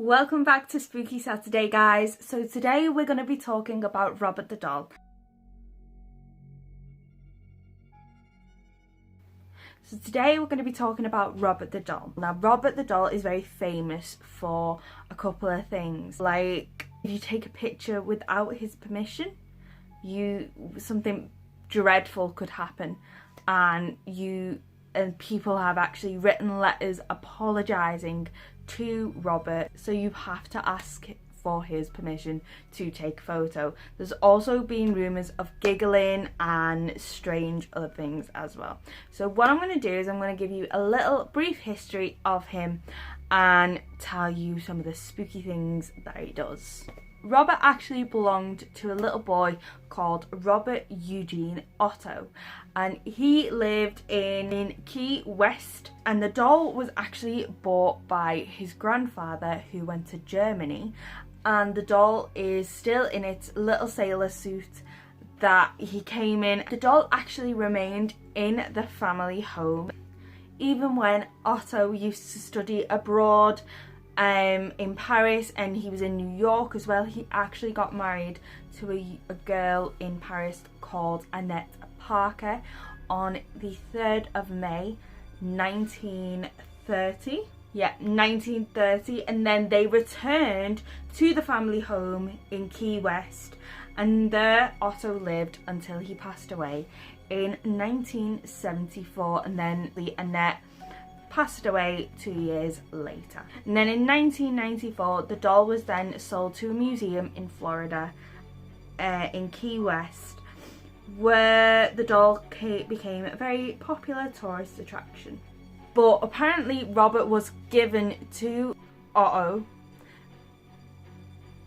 Welcome back to Spooky Saturday, guys. So today we're going to be talking about Robert the doll. Now, Robert the doll is very famous for a couple of things. Like, if you take a picture without his permission, something dreadful could happen, and people have actually written letters apologising to Robert, so you have to ask for his permission to take a photo. There's also been rumours of giggling and strange other things as well. So what I'm going to do is I'm going to give you a little brief history of him and tell you some of the spooky things that he does. Robert actually belonged to a little boy called Robert Eugene Otto, and he lived in Key West, and the doll was actually bought by his grandfather, who went to Germany, and the doll is still in its little sailor suit that he came in. The doll actually remained in the family home even when Otto used to study abroad in Paris, and he was in New York as well. He actually got married to a girl in Paris called Annette Parker on the 3rd of May 1930. Yeah, 1930, and then they returned to the family home in Key West, and there Otto lived until he passed away in 1974, and then Annette passed away 2 years later. And then in 1994, the doll was then sold to a museum in Florida, in Key West, where the doll became a very popular tourist attraction. But apparently Robert was given to Otto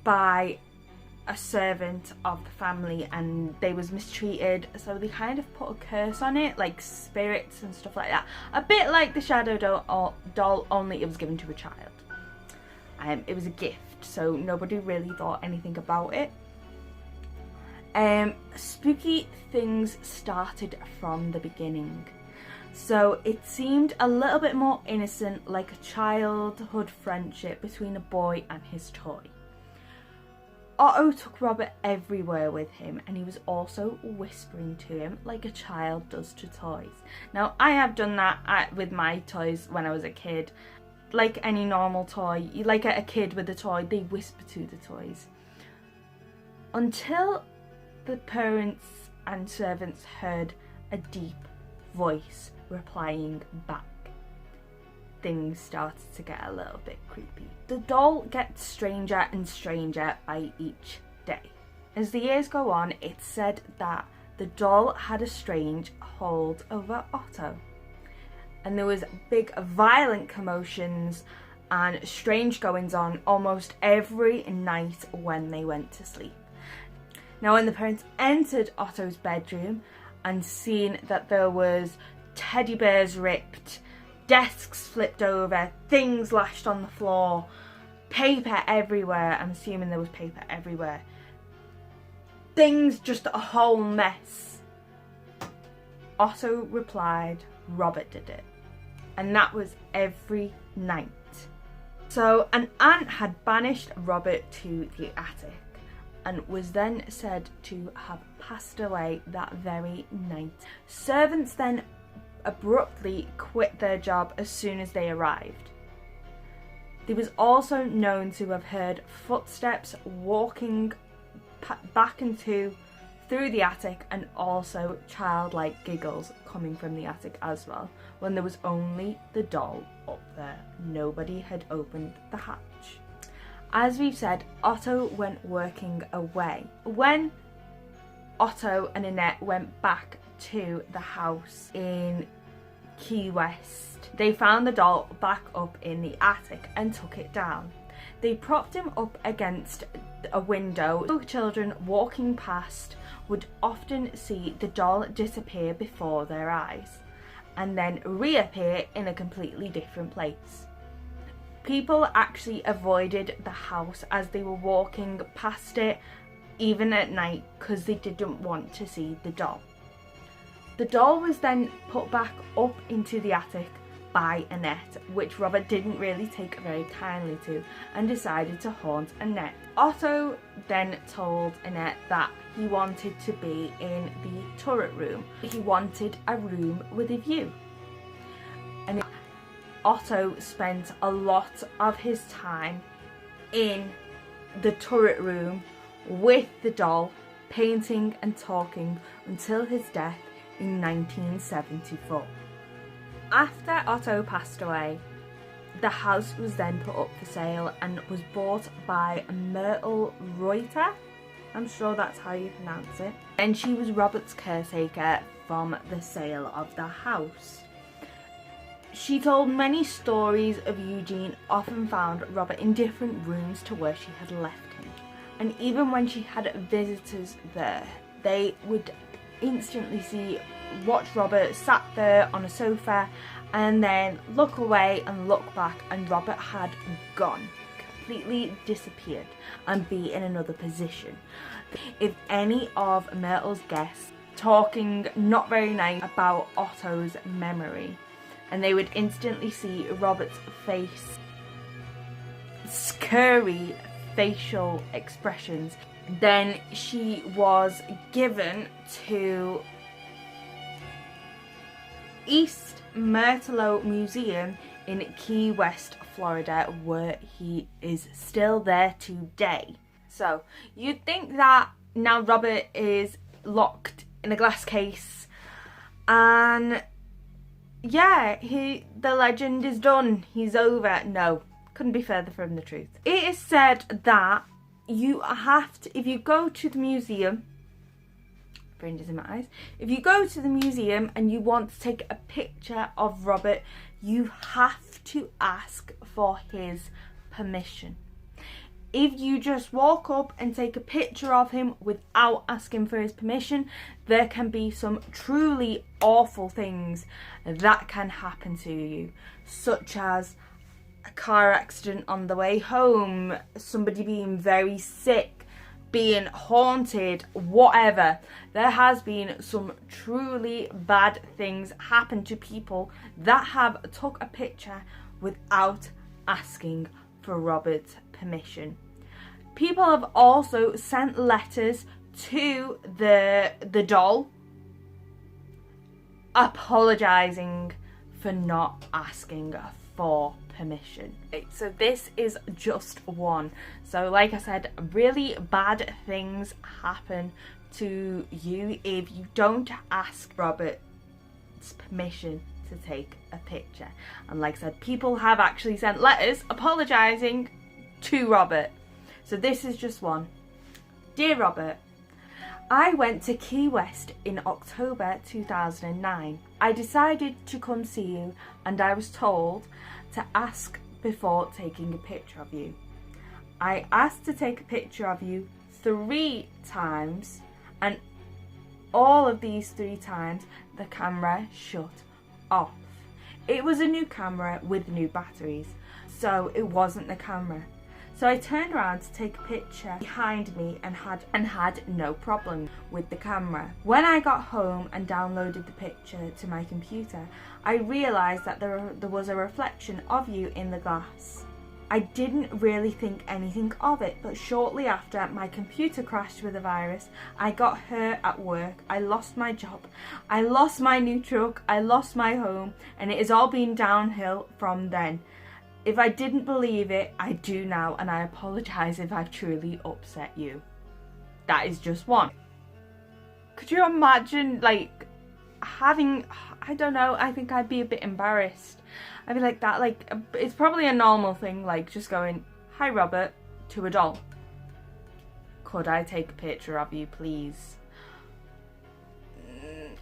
by a servant of the family, and they was mistreated, so they kind of put a curse on it, like spirits and stuff like that. A bit like the shadow doll, only it was given to a child. It was a gift, so nobody really thought anything about it. Spooky things started from the beginning. So it seemed a little bit more innocent, like a childhood friendship between a boy and his toy. Otto took Robert everywhere with him, and he was also whispering to him like a child does to toys. Now, I have done that with my toys when I was a kid. Like any normal toy, like a kid with a toy, they whisper to the toys. Until the parents and servants heard a deep voice replying back. Things started to get a little bit creepy. The doll gets stranger and stranger by each day. As the years go on, it's said that the doll had a strange hold over Otto, and there was big violent commotions and strange goings on almost every night when they went to sleep. Now, when the parents entered Otto's bedroom and seen that there was teddy bears ripped, desks flipped over, things lashed on the floor, paper everywhere — I'm assuming there was paper everywhere, things just a whole mess — Otto replied, "Robert did it." And that was every night. So an aunt had banished Robert to the attic, and was then said to have passed away that very night. Servants then abruptly quit their job as soon as they arrived. He was also known to have heard footsteps walking back and through the attic, and also childlike giggles coming from the attic as well, when there was only the doll up there. Nobody had opened the hatch. As we've said, Otto went working away. When Otto and Annette went back to the house in Key West, they found the doll back up in the attic and took it down. They propped him up against a window. Children walking past would often see the doll disappear before their eyes and then reappear in a completely different place. People actually avoided the house as they were walking past it, even at night, because they didn't want to see the doll. The doll was then put back up into the attic by Annette, which Robert didn't really take very kindly to and decided to haunt Annette. Otto then told Annette that he wanted to be in the turret room. He wanted a room with a view. And Otto spent a lot of his time in the turret room with the doll, painting and talking until his death in 1974. After Otto passed away, the house was then put up for sale and was bought by Myrtle Reuter. I'm sure that's how you pronounce it. And she was Robert's caretaker from the sale of the house. She told many stories of Eugene often found Robert in different rooms to where she had left him. And even when she had visitors there, they would instantly watch Robert sat there on a sofa and then look away and look back, and Robert had gone, completely disappeared, and be in another position. If any of Myrtle's guests talking not very nice about Otto's memory, and they would instantly see Robert's face, scary facial expressions, then she was given to East Myrtle Museum in Key West, Florida, where he is still there today. So you'd think that now Robert is locked in a glass case and yeah, the legend is done, he's over. No, couldn't be further from the truth. It is said that you have to, if you go to the museum, fringes in my eyes, if you go to the museum and you want to take a picture of Robert, you have to ask for his permission. If you just walk up and take a picture of him without asking for his permission, there can be some truly awful things that can happen to you, such as a car accident on the way home, somebody being very sick, being haunted, whatever. There has been some truly bad things happen to people that have took a picture without asking for Robert's permission. People have also sent letters to the doll apologising for not asking for permission. So this is just one. So like I said, really bad things happen to you if you don't ask Robert's permission to take a picture. And like I said, people have actually sent letters apologising to Robert. So this is just one. Dear Robert, I went to Key West in October 2009. I decided to come see you and I was told to ask before taking a picture of you. I asked to take a picture of you 3 times and all of these 3 times the camera shut off. It was a new camera with new batteries, so it wasn't the camera. So I turned around to take a picture behind me and had no problem with the camera. When I got home and downloaded the picture to my computer, I realised that there was a reflection of you in the glass. I didn't really think anything of it, but shortly after my computer crashed with a virus, I got hurt at work, I lost my job, I lost my new truck, I lost my home, and it has all been downhill from then. If I didn't believe it, I do now, and I apologise if I've truly upset you. That is just one. Could you imagine, like, having, I don't know, I think I'd be a bit embarrassed. I'd be like that, like, it's probably a normal thing, like, just going, hi Robert, to a doll. Could I take a picture of you, please?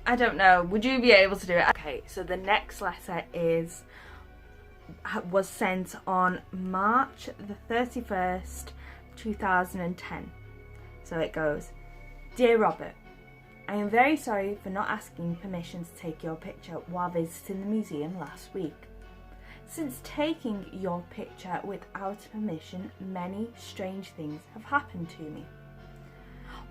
I don't know, would you be able to do it? Okay, so the next letter was sent on March the 31st, 2010. So it goes, Dear Robert, I am very sorry for not asking permission to take your picture while visiting the museum last week. Since taking your picture without permission, many strange things have happened to me.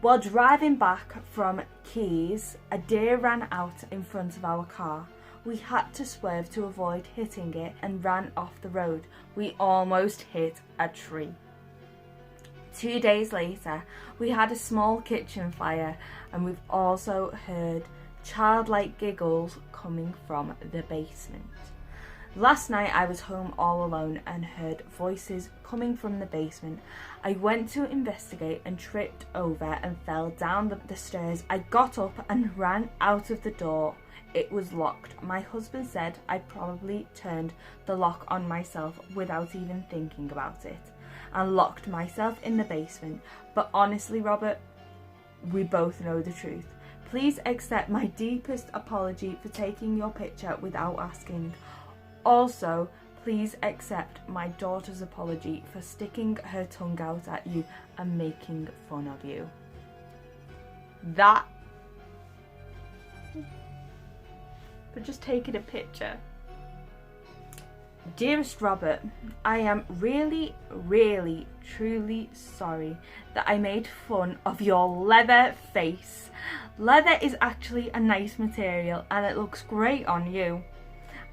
While driving back from Keys, a deer ran out in front of our car. We had to swerve to avoid hitting it and ran off the road. We almost hit a tree. 2 days later, we had a small kitchen fire, and we've also heard childlike giggles coming from the basement. Last night I was home all alone and heard voices coming from the basement. I went to investigate and tripped over and fell down the stairs. I got up and ran out of the door. It was locked. My husband said I probably turned the lock on myself without even thinking about it and locked myself in the basement. But honestly, Robert, we both know the truth. Please accept my deepest apology for taking your picture without asking. Also, please accept my daughter's apology for sticking her tongue out at you and making fun of you. That, for just taking a picture. Dearest Robert, I am really, really, truly sorry that I made fun of your leather face. Leather is actually a nice material and it looks great on you.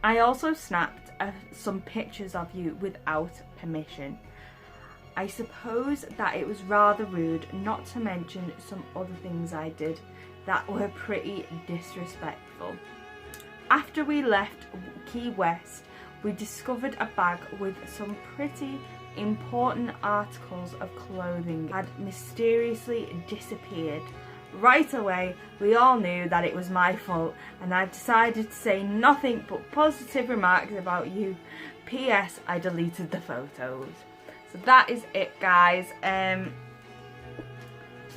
I also snapped some pictures of you without permission. I suppose that it was rather rude, not to mention some other things I did that were pretty disrespectful. After we left Key West, we discovered a bag with some pretty important articles of clothing had mysteriously disappeared. Right away, we all knew that it was my fault, and I've decided to say nothing but positive remarks about you. P.S. I deleted the photos. So that is it, guys.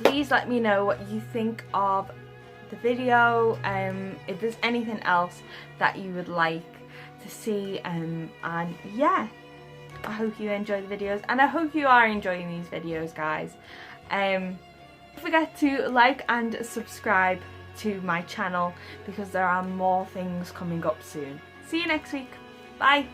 Please let me know what you think of the video, if there's anything else that you would like to see, and yeah, I hope you enjoy the videos, and I hope you are enjoying these videos, guys. Don't forget to like and subscribe to my channel because there are more things coming up soon. See you next week. Bye.